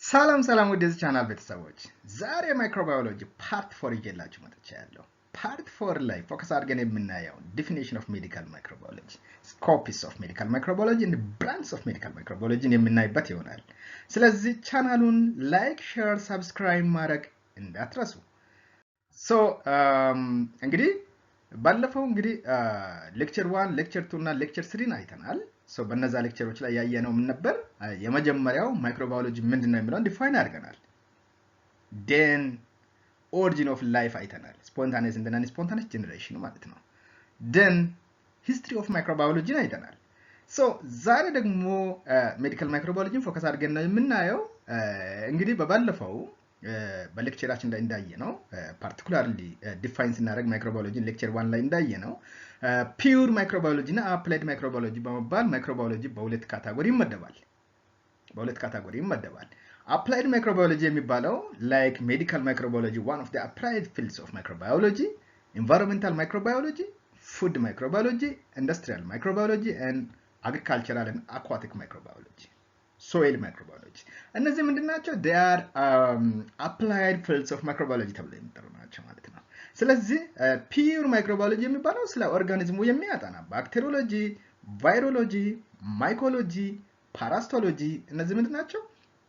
ሰላም ሰላም ወደዚህ ቻናል ቤተሰቦች ዛሬ ማይክሮባዮሎጂ ፓርት 4 ይዤላችሁ መጥቻለሁ። ፓርት 4 ላይ ፎከስ አድርገን የምናየው ዲፊኒሽን ኦፍ ሜዲካል ማይክሮባዮሎጂ፣ ስኮፕስ ኦፍ ሜዲካል ማይክሮባዮሎጂ እና ብራንችስ ኦፍ ሜዲካል ማይክሮባዮሎጂን የምናይበት ይሆናል። ስለዚህ ቻናሉን ላይክ፣ ሼር፣ ሰብስክራይብ ማድረግ እንዳትረሱ። እንግዲህ ባለፈው እንግዲህ ሌክቸር 1 ሌክቸር 2 እና ሌክቸር 3 አይተናል። በነዛ ሌክቸሮች ላይ ያየነው ምን ነበር? የመጀመሪያው ማይክሮባዮሎጂ ምንድነው የሚለውን ዲፋይን አድርገናል። ዴን ኦሪጂን ኦፍ ላይፍ አይተናል። ስፖንታኒየስ እና ናን ስፖንታኒየስ ጀነሬሽን ማለት ነው። ዴን ሂስትሪ ኦፍ ማይክሮባዮሎጂን አይተናል። ዛሬ ደግሞ ሜዲካል ማይክሮባዮሎጂን ፎከስ አድርገን ነው የምናየው። እንግዲህ በባለፈው በሌክቸራችን ላይ እንዳየነው ፓርቲኩላርሊ ዲፋይን ስናደርግ ማይክሮባዮሎጂን ሌክቸር 1 ላይ እንዳየነው ፒውር ማይክሮባዮሎጂ እና አፕላይድ ማይክሮባዮሎጂ በመባል ማይክሮባዮሎጂ በሁለት ካታጎሪ ይመደባል። አፕላይድ ማይክሮባዮሎጂ የሚባለው ላይክ ሜዲካል ማይክሮባዮሎጂ one of the applied fields of microbiology, environmental microbiology, food microbiology, industrial microbiology and agricultural and aquatic microbiology, soil microbiology. እነዚህ ምንድናቸው? they are applied fields of microbiology ተብለው የሚጠሩ ናቸው ማለት ነው። ስለዚህ ፒውር ማይክሮባዮሎጂ የሚባለው ስለ ኦርጋኒዝሙ የሚያጠና ባክቴሪዮሎጂ፣ ቫይሮሎጂ፣ ማይኮሎጂ፣ ፓራስቶሎጂ እነዚህ ምንድናቸው?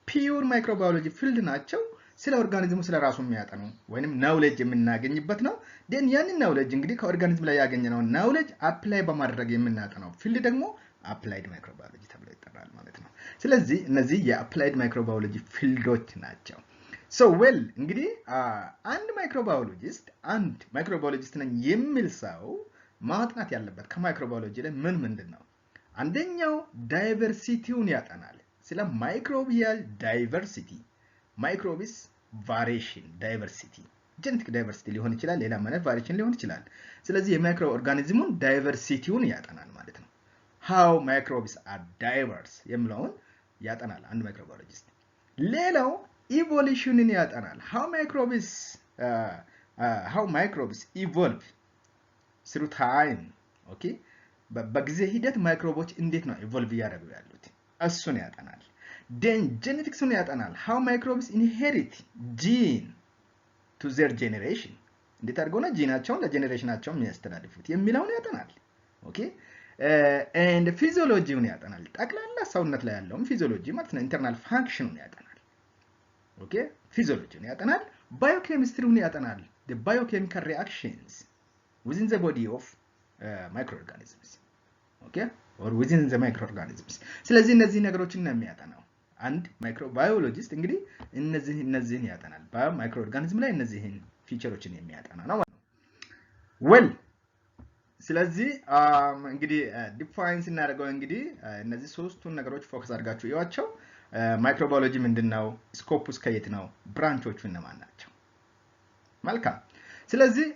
ፒውር ማይክሮባዮሎጂ ፊልድ ናቸው። ስለ ኦርጋኒዝሙ ስለ ራሱ የሚያጠኑ ወይንም ናውሌጅ የምናገኝበት ነው። ዴን ያንን ናውሌጅ እንግዲህ ከኦርጋኒዝም ላይ ያገኘነው ናውሌጅ አፕላይ በማድረግ የምናጠናው ፊልድ ደግሞ አፕላይድ ማይክሮባዮሎጂ ተብሎ ይጠራል ማለት ነው። ስለዚህ እነዚህ የአፕላይድ ማይክሮባዮሎጂ ፊልዶች ናቸው። እንግዲህ አንድ ማይክሮባዮሎጂስት ነኝ የሚል ሰው ማጥናት ያለበት ከማይክሮባዮሎጂ ላይ ምንድን ነው? አንደኛው ዳይቨርሲቲውን ያጠናል። ስለ ማይክሮቢያል ዳይቨርሲቲ፣ ማይክሮቢስ ቫሪዬሽን ዳይቨርሲቲ፣ ጄኔቲክ ዳይቨርሲቲ ሊሆን ይችላል፣ ሌላ ማለት ቫሪዬሽን ሊሆን ይችላል። ስለዚህ የማይክሮ ኦርጋኒዝሙን ዳይቨርሲቲውን ያጠናል ማለት ነው። how microbes are diverse የሚለውን ያጠናል አንድ ማይክሮባዮሎጂስት። ሌላው ኢቮሉሽንን ያጠናል። how microbes evolve through time. okay በጊዜ ሂደት ማይክሮቦች እንዴት ነው ኢቮልቭ ያደርጉ ያሉት እሱን ያጠናል። then geneticsን ያጠናል። how microbes inherit gene to their generation እንዴት አድርገው ነው ጂናቸውን ለጄኔሬሽናቸው የሚያስተላልፉት የሚለውን ያጠናል። and physiologyውን ያጠናል። ጠቅላላ ሰውነት ላይ ያለውን ፊዚዮሎጂ ማለት ነው ኢንተርናል ፋንክሽኑን ያጠናል። physiologyውን ያጠናል። biochemistryውን ያጠናል። the biochemical reactions within the body of microorganisms, or within the microorganisms. ስለዚህ እነዚህ ነገሮችን ነው የሚያጠናው አንድ ማይክሮባዮሎጂስት። እንግዲህ እነዚህን ያጠናል። በማይክሮኦርጋኒዝም ላይ እነዚህን ፊቸሮችን የሚያጠና ነው ማለት ነው። ስለዚህ እንግዲህ ዲፋይን ስናደርገው እንግዲህ እነዚህ ሶስቱን ነገሮች ፎከስ አድርጋችሁ ይዋቸው። ማይክሮባዮሎጂ ምንድነው? ስኮፕስ ከየት ነው? ብራንቾቹ እነማን ናቸው? መልካም። ስለዚህ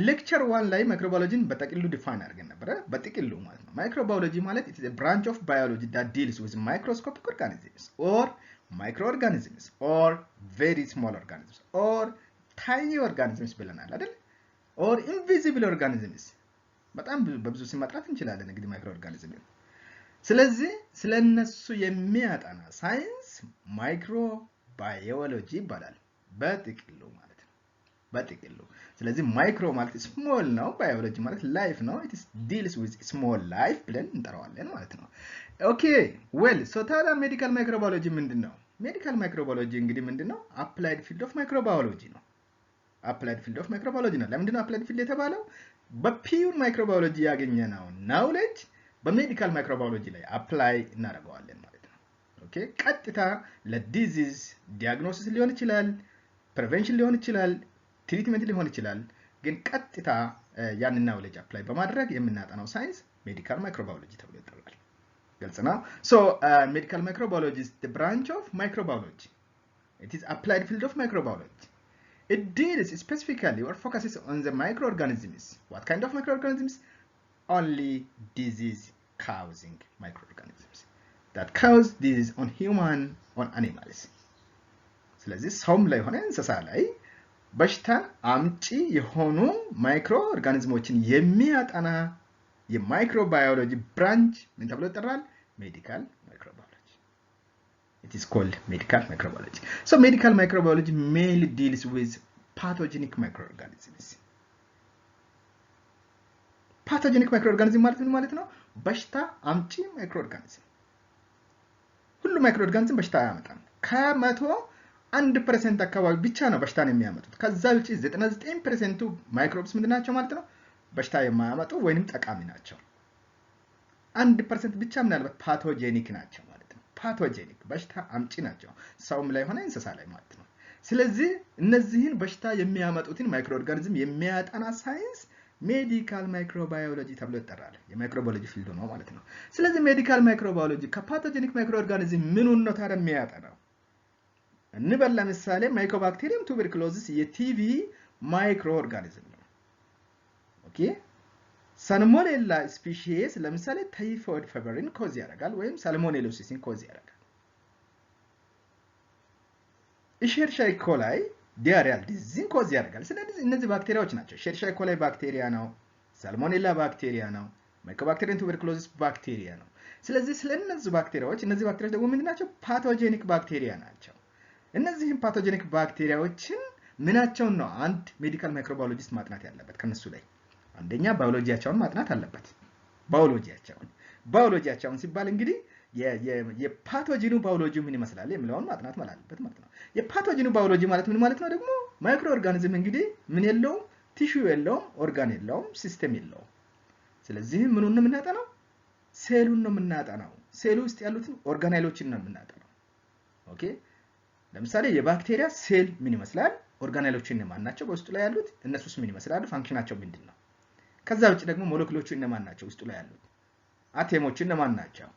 ሌክቸር 1 ላይ ማይክሮባዮሎጂን በጥቅሉ ዲፋይን አድርገን ነበር። በጥቅሉ ማለት ነው ማይክሮባዮሎጂ ማለት it is a branch of biology that deals with microscopic organisms or microorganisms or very small organisms or tiny organisms ብለናል አይደል? or invisible organisms በጣም በብዙ ስም መጥራት እንችላለን እንግዲህ ማይክሮኦርጋኒዝም። ስለዚህ ስለነሱ የሚያጠና ሳይንስ ማይክሮባዮሎጂ ይባላል በጥቅሉ ማለት ነው። በጥቅሉ ስለዚህ ማይክሮ ማለት ስሞል ነው፣ ባዮሎጂ ማለት ላይፍ ነው። it deals with small life ብለን እንጠራዋለን ማለት ነው። ታዲያ ሜዲካል ማይክሮባዮሎጂ ምንድነው? ሜዲካል ማይክሮባዮሎጂ እንግዲህ ምንድነው? አፕላይድ ፊልድ ኦፍ ማይክሮባዮሎጂ ነው። አፕላይድ ፊልድ ኦፍ ማይክሮባዮሎጂ ነው። ለምንድነው አፕላይድ ፊልድ የተባለው? በፒውር ማይክሮባዮሎጂ ያገኘነው ናውሌጅ በሜዲካል ማይክሮባዮሎጂ ላይ አፕላይ እናደርገዋለን ማለት ነው። ቀጥታ ለዲዚዝ ዲያግኖሲስ ሊሆን ይችላል፣ ፕሪቨንሽን ሊሆን ይችላል፣ ትሪትመንት ሊሆን ይችላል። ግን ቀጥታ ያንን ናውሌጅ አፕላይ በማድረግ የምናጠናው ሳይንስ ሜዲካል ማይክሮባዮሎጂ ተብሎ ይጠራል። ግልጽ ነው። ሜዲካል ማይክሮባዮሎጂ is the branch of microbiology. It is applied field of microbiology. It deals specifically or focuses on the microorganisms. What kind of microorganisms? Only disease-causing microorganisms that cause disease on human, on animals. ስለዚህ ሰውም ላይ ሆነ እንስሳ ላይ በሽታ አምጪ የሆኑ ማይክሮ ኦርጋኒዝሞችን የሚያጠና የማይክሮባዮሎጂ ብራንች ምን ተብሎ ይጠራል? ሜዲካል ማይክሮባዮሎጂ። It is called medical microbiology. So medical microbiology mainly deals with pathogenic microorganisms. Pathogenic microorganism ማለት ነው በሽታ አምጪ ማይክሮኦርጋኒዝም። ሁሉ ማይክሮኦርጋኒዝም በሽታ ያመጣል። ከመቶ 1% አካባቢ ብቻ ነው በሽታን የሚያመጡት። ከዛ ውጪ 99%ቱ ማይክሮብስ ምንድናቸው ማለት ነው በሽታ የማያመጡ ወይንም ጠቃሚ ናቸው። 1% ብቻ ምናልባት ፓቶጄኒክ ናቸው ማለት ነው። ፓቶጄኒክ በሽታ አምጪ ናቸው ሰውም ላይ ሆነ እንስሳ ላይ ማለት ነው። ስለዚህ እነዚህን በሽታ የሚያመጡትን ማይክሮኦርጋኒዝም የሚያጠና ሳይንስ ሜዲካል ማይክሮባዮሎጂ ተብሎ ይጠራል። የማይክሮባዮሎጂ ፊልድ ነው ማለት ነው። ስለዚህ ሜዲካል ማይክሮባዮሎጂ ከፓቶጄኒክ ማይክሮኦርጋኒዝም ምኑን ነው ታዲያ የሚያጠናው? እንበል ለምሳሌ ማይኮባክቴሪየም ቱበርኩሎሲስ የቲቪ ማይክሮኦርጋኒዝም ነው። ኦኬ ሳልሞኔላ ስፒሺስ ለምሳሌ ታይፎይድ ፌቨርን ኮዝ ያደርጋል ወይም ሳልሞኔሎሲስን ኮዝ ያደርጋል። ኢሸርሻይ ኮላይ ዲያሪያል ዲዚዝን ኮዝ ያደርጋል። ስለዚህ እነዚህ ባክቴሪያዎች ናቸው። ኢሸርሻይ ኮላይ ባክቴሪያ ነው፣ ሳልሞኔላ ባክቴሪያ ነው፣ ማይኮባክቴሪየም ቱበርኩሎሲስ ባክቴሪያ ነው። ስለዚህ ስለነዚህ ባክቴሪያዎች ደግሞ ምንድናቸው? ፓቶጄኒክ ባክቴሪያ ናቸው። እነዚህን ፓቶጄኒክ ባክቴሪያዎችን ምናቸውን ነው አንድ ሜዲካል ማይክሮባዮሎጂስት ማጥናት ያለበት? ከነሱ ላይ አንደኛ ባዮሎጂያቸውን ማጥናት አለበት። ባዮሎጂያቸውን ሲባል እንግዲህ የፓቶጂኑ ባዮሎጂ ምን ይመስላል የሚለውን ማጥናት አለበት ማለት ነው። የፓቶጂኑ ባዮሎጂ ማለት ምን ማለት ነው? ደግሞ ማይክሮ ኦርጋኒዝም እንግዲህ ምን የለውም፣ ቲሹ የለውም፣ ኦርጋን የለውም፣ ሲስተም የለውም። ስለዚህ ምኑን ነው የምናጠናው? ሴሉን ነው የምናጠናው። ሴሉ ውስጥ ያሉትን ኦርጋናይሎችን ነው የምናጠናው። ኦኬ ለምሳሌ የባክቴሪያ ሴል ምን ይመስላል? ኦርጋናይሎቹ እነማን ናቸው? በውስጡ ላይ ያሉት እነሱስ ምን ይመስላሉ? ፋንክሽናቸው ምንድነው? ከዛ ውጭ ደግሞ ሞለኪውሎቹ እነማን ናቸው? ውስጡ ላይ ያሉት አቴሞቹ እነማን ናቸው?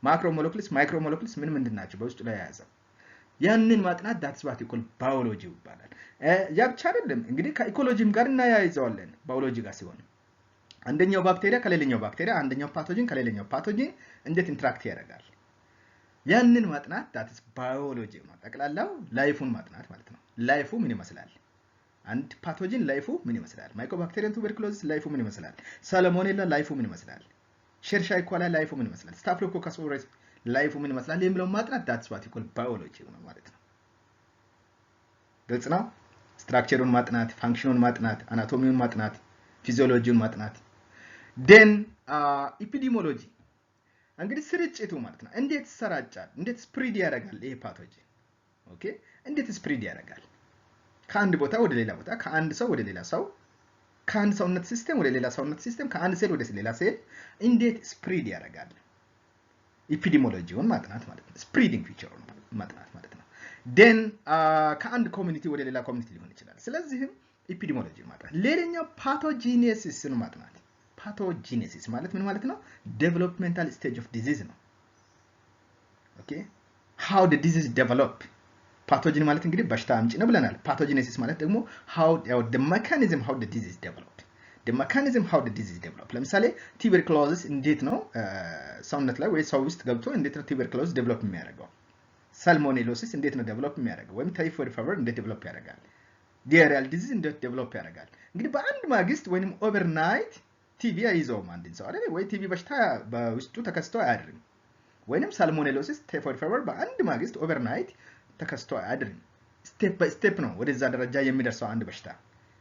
ማክሮ ሞለኪውልስ ማይክሮ ሞለኪውልስ ምን ናቸው በውስጡ ላይ ያያዘው? ያንን ማጥናት ዳትስ ዋት ዩ ኮል ባዮሎጂ ይባላል። ያ ብቻ አይደለም እንግዲህ ከኢኮሎጂም ጋር እናያይዘዋለን። ባዮሎጂ ጋር ሲሆን አንደኛው ባክቴሪያ ከሌላኛው ባክቴሪያ፣ አንደኛው ፓቶጂን ከሌላኛው ፓቶጂን እንዴት ኢንተራክት ያደርጋል? ያንን ማጥናት ዳትስ ባዮሎጂ ነው። ጠቅላላው ላይፉን ማጥናት ማለት ነው። ላይፉ ምን ይመስላል? አንድ ፓቶጂን ላይፉ ምን ይመስላል? ማይኮባክቴሪየም ቱበርኩሎሲስ ላይፉ ምን ይመስላል? ሳልሞኔላ ላይፉ ምን ይመስላል? ሸርሻይ ኮላይ ላይፉ ምን ይመስላል? ስታፍሎኮከስ ኦሬስ ላይፉ ምን ይመስላል የሚለው ማጥናት ዳትስ ዋት ዩ ኮል ባዮሎጂ ነው ማለት ነው። ግልጽ ነው። ስትራክቸሩን ማጥናት፣ ፋንክሽኑን ማጥናት፣ አናቶሚውን ማጥናት፣ ፊዚዮሎጂውን ማጥናት። ዴን ኢፒዲሞሎጂ እንግዲህ ስርጭቱ ማለት ነው። እንዴት ይሰራጫል? እንዴት ስፕሪድ ያደርጋል ይሄ ፓቶጂን? ኦኬ እንዴት ስፕሪድ ያደርጋል? ከአንድ ቦታ ወደ ሌላ ቦታ፣ ከአንድ ሰው ወደ ሌላ ሰው፣ ከአንድ ሰውነት ሲስተም ወደ ሌላ ሰውነት ሲስተም፣ ከአንድ ሴል ወደ ሌላ ሴል እንዴት ስፕሪድ ያደርጋል? ኢፒዲሞሎጂውን ማጥናት ማለት ነው። ስፕሪዲንግ ፊቸሩን ማጥናት ማለት ነው። ዴን ከአንድ ኮሚኒቲ ወደ ሌላ ኮሚኒቲ ሊሆን ይችላል። ስለዚህም ኢፒዲሞሎጂ ማጥናት። ሌላኛው ፓቶጂኔሲስን ማጥናት። ፓቶጂኔሲስ ማለት ምን ማለት ነው? ዴቨሎፕመንታል ስቴጅ ኦፍ ዲዚዝ ነው። ኦኬ ሃው ዲ ዲዚዝ ዴቨሎፕ። ፓቶጂን ማለት እንግዲህ በሽታ አምጪ ነው ብለናል። ፓቶጂኔሲስ ማለት ደግሞ how the mechanism how the disease developed. the mechanism how the disease developed. ለምሳሌ ቱበርኩሎሲስ እንዴት ነው ሰውነት ላይ ወይ ሰው ውስጥ ገብቶ እንዴት ነው ቱበርኩሎሲስ ዴቨሎፕ የሚያደርገው? ሳልሞኔሎሲስ እንዴት ነው ዴቨሎፕ የሚያደርገው? ወይም ታይፎይድ ፌቨር እንዴት ዴቨሎፕ ያደርጋል? ዲያሪያል ዲዚዝ እንዴት ዴቨሎፕ ያደርጋል? እንግዲህ በአንድ ማግስት ወይንም ኦቨርናይት ቲቪ አይዘውም አንድን ሰው አይደል? ወይ ቲቪ በሽታ በውስጡ ተከስቶ አያድርም። ወይንም ሳልሞኔሎሲስ ታይፎይድ ፌቨር በአንድ ማግስት ኦቨርናይት ተከስቶ አያድርም። ስቴፕ ባይ ስቴፕ ነው ወደዛ ደረጃ የሚደርሰው አንድ በሽታ።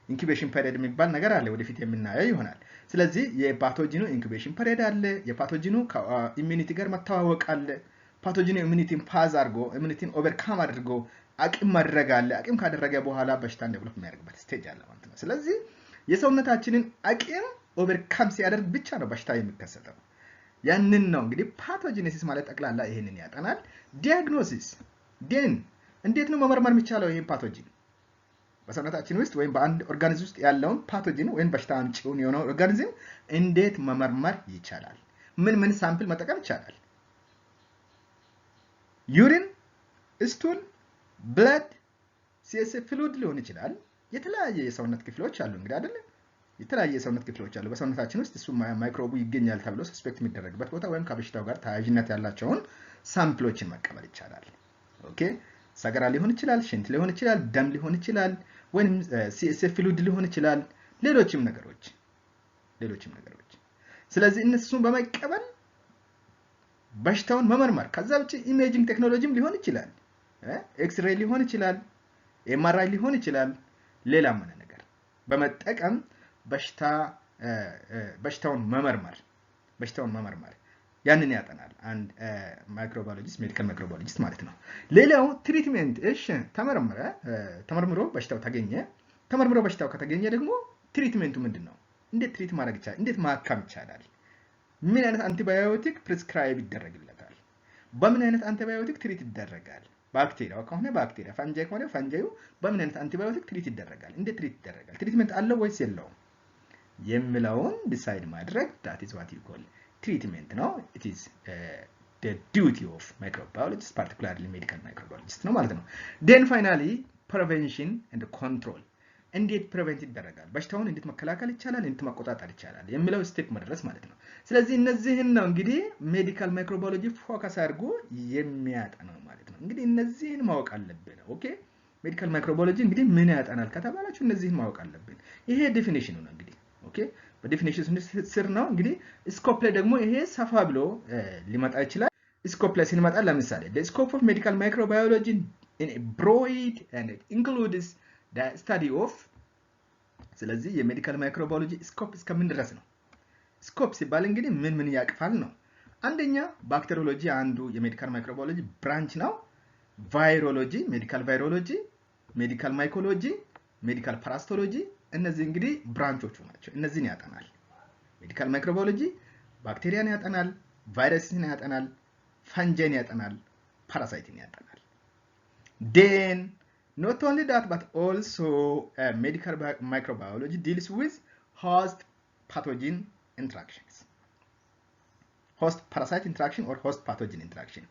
ኢንኩቤሽን ፔሪየድ የሚባል ነገር አለ፣ ወደፊት የምናየው ይሆናል። ስለዚህ የፓቶጂኑ ኢንኩቤሽን ፔሪየድ አለ፣ የፓቶጂኑ ከኢሚኒቲ ጋር መተዋወቅ አለ። ፓቶጂኑ ኢሚኒቲን ፓዝ አድርጎ ኢሚኒቲን ኦቨርካም አድርጎ አቅም ማድረግ አለ። አቅም ካደረገ በኋላ በሽታን ዴቨሎፕ የሚያደርግበት ስቴጅ አለ ማለት ነው። ስለዚህ የሰውነታችንን አቅም ኦቨርካም ሲያደርግ ብቻ ነው በሽታ የሚከሰተው። ያንን ነው እንግዲህ ፓቶጂኔሲስ ማለት ጠቅላላ ይሄንን ያጠናል። ዲያግኖሲስ ዴን እንዴት ነው መመርመር የሚቻለው ይሄን ፓቶጂን? በሰውነታችን ውስጥ ወይም በአንድ ኦርጋኒዝም ውስጥ ያለውን ፓቶጂን ወይም በሽታ አምጪውን የሆነው ኦርጋኒዝም እንዴት መመርመር ይቻላል? ምን ሳምፕል መጠቀም ይቻላል? ዩሪን፣ ስቱል፣ ብለድ፣ ሲኤስኤፍ ፍሉድ ሊሆን ይችላል። የተለያየ የሰውነት ክፍሎች አሉ እንግዲህ አይደል? የተለያየ የሰውነት ክፍሎች አሉ በሰውነታችን ውስጥ። እሱ ማይክሮቡ ይገኛል ተብሎ ሰስፔክት የሚደረግበት ቦታ ወይም ከበሽታው ጋር ተያያዥነት ያላቸውን ሳምፕሎችን መቀበል ይቻላል። ኦኬ ሰገራ ሊሆን ይችላል፣ ሽንት ሊሆን ይችላል፣ ደም ሊሆን ይችላል፣ ወይም ሲኤስኤፍ ፍሉድ ሊሆን ይችላል፣ ሌሎችም ነገሮች። ስለዚህ እነሱን በመቀበል በሽታውን መመርመር ከዛ ውጪ ኢሜጂንግ ቴክኖሎጂም ሊሆን ይችላል ኤክስሬይ ሊሆን ይችላል ኤምአርአይ ሊሆን ይችላል ሌላም ነገር በመጠቀም በሽታውን መመርመር ያንን ያጠናል አንድ ማይክሮባዮሎጂስት ሜዲካል ማይክሮባዮሎጂስት ማለት ነው ሌላው ትሪትመንት እሺ ተመርምሮ በሽታው ከተገኘ ደግሞ ትሪትመንቱ ምንድነው እንዴት ትሪት ማድረግ ይችላል እንዴት ማከም ይችላል ምን አይነት አንቲባዮቲክ ፕሪስክራይብ ይደረግለታል በምን አይነት አንቲባዮቲክ ትሪት ይደረጋል ባክቴሪያው ከሆነ ባክቴሪያ ፈንጃይ ከሆነ ፈንጃዩ በምን አይነት አንቲባዮቲክ ትሪት ይደረጋል እንዴት ትሪት ይደረጋል ትሪትመንት አለው ወይስ የለውም የሚለውን ዲሳይድ ማድረግ that is what you call treatment ነው it is the duty of microbiologists particularly medical microbiologists ነው ማለት ነው then finally prevention and control እንዴት ፕሪቨንት ይደረጋል በሽታውን እንዴት መከላከል ይቻላል እንዴት መቆጣጠር ይቻላል የሚለው ስቴፕ መድረስ ማለት ነው ስለዚህ እነዚህን ነው እንግዲህ ሜዲካል ማይክሮባዮሎጂ ፎከስ አድርጎ የሚያጠናው ማለት ነው እንግዲህ እነዚህን ማወቅ አለብን ኦኬ ሜዲካል ማይክሮባዮሎጂ እንግዲህ ምን ያጠናል ከተባላችሁ እነዚህን ማወቅ አለብን ይሄ ዴፊኒሽኑ ነው እንግዲህ ኦኬ በዴፊኒሽን ስር ነው እንግዲህ ስኮፕ ላይ ደግሞ ይሄ ሰፋ ብሎ ሊመጣ ይችላል ስኮፕ ላይ ሲመጣ ለምሳሌ the scope of medical microbiology in a broad and it includes the study of ስለዚህ የሜዲካል ማይክሮባዮሎጂ ስኮፕ እስከምን ድረስ ነው ስኮፕ ሲባል እንግዲህ ምን ያቅፋል ነው አንደኛ ባክቴሪዮሎጂ አንዱ የሜዲካል ማይክሮባዮሎጂ ብራንች ነው ቫይሮሎጂ ሜዲካል ቫይሮሎጂ ሜዲካል ማይኮሎጂ ሜዲካል ፓራስቶሎጂ እነዚህ እንግዲህ ብራንቾቹ ናቸው እነዚህን ያጠናል ሜዲካል ማይክሮባዮሎጂ ባክቴሪያን ያጠናል ቫይረስን ያጠናል ፈንጃይን ያጠናል ፓራሳይትን ያጠናል then not only that but also medical microbiology deals with host pathogen interactions host parasite interaction or host pathogen interaction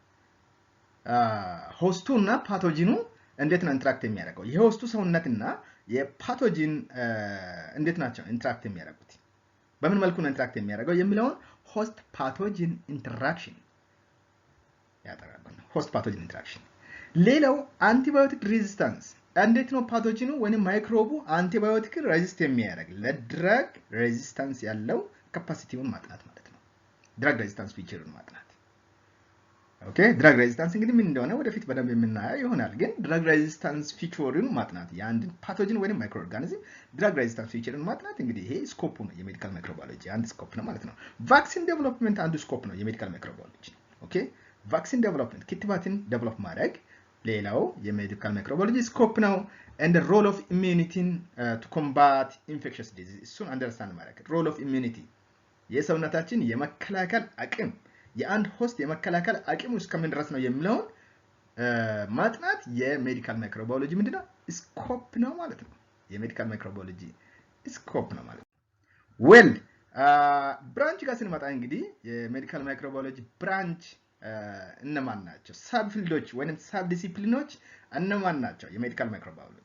ሆስቱ እና ፓቶጂኑ እንዴት ነው ኢንተራክት የሚያደርገው የሆስቱ ሰውነትና የፓቶጂን እንዴት ናቸው ኢንተራክት የሚያደርጉት በምን መልኩ ነው ኢንተራክት የሚያደርገው የሚለውን host pathogen interaction ያጠራል host pathogen interaction ሌላው አንቲባዮቲክ ሬዚስታንስ እንዴት ነው ፓቶጂኑ ወይንም ማይክሮቡ አንቲባዮቲክ ሬዚስት የሚያደርግ ለድራግ ሬዚስታንስ ያለው ካፓሲቲውን ማጥናት ማለት ነው ድራግ ሬዚስታንስ ፊቸርን ማጥናት ኦኬ ድራግ ሬዚስታንስ እንግዲህ ምን እንደሆነ ወደፊት በደንብ የምናየው ይሆናል ግን ድራግ ሬዚስታንስ ፊቸርን ማጥናት የአንድ ፓቶጂን ወይንም ማይክሮ ኦርጋኒዝም ድራግ ሬዚስታንስ ፊቸርን ማጥናት እንግዲህ ይሄ ስኮፕ ነው የሜዲካል ማይክሮባዮሎጂ አንድ ስኮፕ ነው ማለት ነው ቫክሲን ዴቨሎፕመንት አንዱ ስኮፕ ነው የሜዲካል ማይክሮባዮሎጂ ኦኬ ቫክሲን ዴቨሎፕመንት ክትባትን ዴቨሎፕ ማድረግ ሌላው የሜዲካል ማይክሮባዮሎጂ ስኮፕ ነው and the role of immunity to combat infectious disease እሱን አንደርስታንድ ማድረግ role of immunity የሰውነታችን የመከላከል አቅም የአንድ ሆስት የመከላከል አቅም እስከምን ድረስ ነው የሚለው ማጥናት የሜዲካል ማይክሮባዮሎጂ ምንድነው ስኮፕ ነው ማለት ነው የሜዲካል ማይክሮባዮሎጂ ስኮፕ ነው ማለት ነው ዌል ብራንች ጋር ስንመጣ እንግዲህ የሜዲካል ማይክሮባዮሎጂ ብራንች እነማን ናቸው ሳብ ፊልዶች ወይንም ሳብ ዲሲፕሊኖች እነማን ናቸው የሜዲካል ማይክሮባዮሎጂ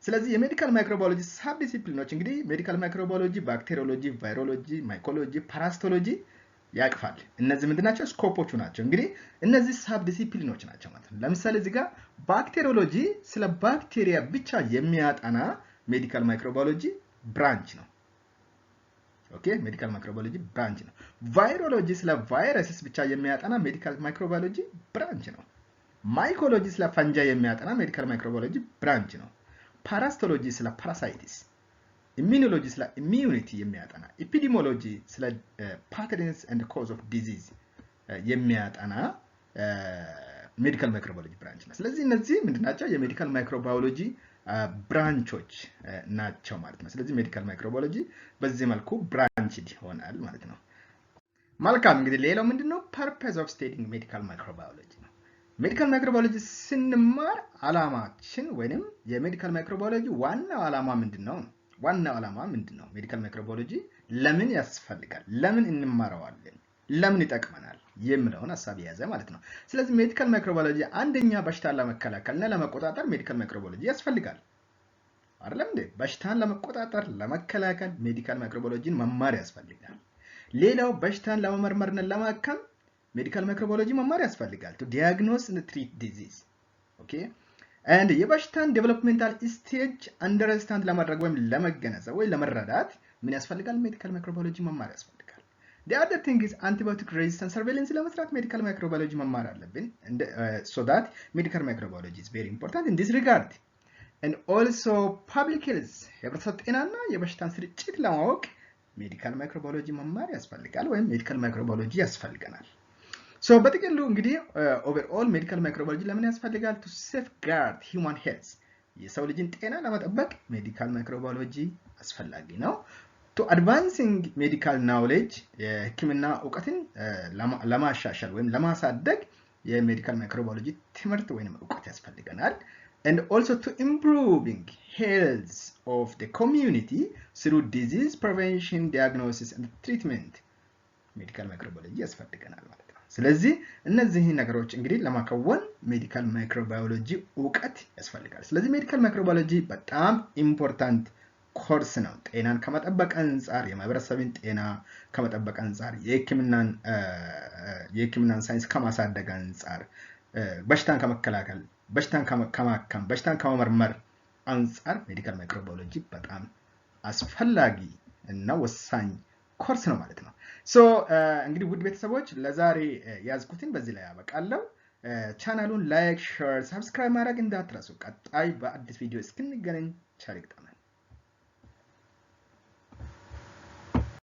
ስለዚህ የሜዲካል ማይክሮባዮሎጂ ሳብ ዲሲፕሊኖች እንግዲህ ሜዲካል ማይክሮባዮሎጂ ባክቴሪዮሎጂ ቫይሮሎጂ ማይኮሎጂ ፓራስቶሎጂ ያቅፋል እነዚህ ምንድናቸው ስኮፖቹ ናቸው እንግዲህ እነዚህ ሳብ ዲሲፕሊኖች ናቸው ማለት ነው ለምሳሌ እዚህ ጋር ባክቴሪዮሎጂ ስለ ባክቴሪያ ብቻ የሚያጠና ሜዲካል ማይክሮባዮሎጂ ብራንች ነው ኦኬ ሜዲካል ማይክሮባዮሎጂ ብራንች ነው ቫይሮሎጂ ስለ ቫይረስስ ብቻ የሚያጠና ሜዲካል ማይክሮባዮሎጂ ብራንች ነው ማይኮሎጂ ስለ ፈንጃ የሚያጠና ሜዲካል ማይክሮባዮሎጂ ብራንች ነው ፓራስቶሎጂ ስለ ፓራሳይቲስ ኢሚዩኖሎጂ ስለ ኢሚዩኒቲ የሚያጠና ኤፒዲሞሎጂ ስለ ፓተርንስ ኤንድ ኮዝ ኦፍ ዲዚዝ የሚያጠና ሜዲካል ማይክሮባዮሎጂ ብራንች ነው ስለዚህ እነዚህ ምንድናቸው የሜዲካል ማይክሮባዮሎጂ ብራንቾች ናቸው ማለት ነው ስለዚህ ሜዲካል ማይክሮባዮሎጂ በዚህ መልኩ ብራንች ይሆናል ማለት ነው መልካም እንግዲህ ሌላው ምንድነው ፐርፐዝ ኦፍ ስቴዲንግ ሜዲካል ማይክሮባዮሎጂ ነው ሜዲካል ማይክሮባዮሎጂ ስንማር አላማችን ወይንም የሜዲካል ማይክሮባዮሎጂ ዋናው አላማ ምንድነው ሜዲካል ማይክሮባዮሎጂ ለምን ያስፈልጋል ለምን እንማረዋለን ለምን ይጠቅመናል የሚለውን ሐሳብ ያዘ ማለት ነው ስለዚህ ሜዲካል ማይክሮባዮሎጂ አንደኛ በሽታን ለመከላከልና ለመቆጣጠር ሜዲካል ማይክሮባዮሎጂ ያስፈልጋል አይደለም እንዴ በሽታን ለመቆጣጠር ለመከላከል ሜዲካል ማይክሮባዮሎጂን መማር ያስፈልጋል ሌላው በሽታን ለመመርመርና ለማከም ሜዲካል ማይክሮባዮሎጂ መማር ያስፈልጋል to diagnose and treat disease okay and የበሽታን ዴቨሎፕመንታል ስቴጅ አንደርስታንድ ለማድረግ ወይም ለመገነዘብ ወይ ለመረዳት ምን ያስፈልጋል ሜዲካል ማይክሮባዮሎጂ መማር ያስፈልጋል The other thing is antibiotic resistance surveillance ለመስራት medical microbiology መማር አለብን so that medical microbiology is very important in this regard. And also public health የህብረተሰብ ጤናና የበሽታን ስርጭት ለማወቅ medical microbiology መማር ያስፈልጋል ወይም medical microbiology ያስፈልገናል። So በጥቅሉ እንግዲህ overall medical microbiology ለምን ያስፈልጋል? To safeguard human health የሰው ልጅን ጤና ለመጠበቅ medical microbiology አስፈላጊ ነው። To advancing medical knowledge የህክምና ዕውቀትን ለማሻሻል ወይም ለማሳደግ የሜዲካል ማይክሮባዮሎጂ ትምህርት ወይም ዕውቀት ያስፈልገናል. And also to improving health of the community through disease prevention, diagnosis and treatment medical microbiology ያስፈልገናል ማለት ነው. ስለዚህ እነዚህ ነገሮች እንግዲህ ለማከወን medical microbiology ዕውቀት ያስፈልጋል. ስለዚህ medical microbiology በጣም ኢምፖርታንት ኮርስ ነው። ጤናን ከመጠበቅ አንፃር የማህበረሰብን ጤና ከመጠበቅ አንፃር የህክምናን ሳይንስ ከማሳደግ አንፃር በሽታን ከመከላከል በሽታን ከማከም በሽታን ከመመርመር አንፃር ሜዲካል ማይክሮባዮሎጂ በጣም አስፈላጊ እና ወሳኝ ኮርስ ነው ማለት ነው። ሶ እንግዲህ ውድ ቤተሰቦች ለዛሬ ያዝኩትን በዚህ ላይ ያበቃለሁ። ቻናሉን ላይክ፣ ሼር፣ ሰብስክራይብ ማድረግ እንዳትረሱ። ቀጣይ በአዲስ ቪዲዮ እስክንገናኝ ቸር ይግጠመን።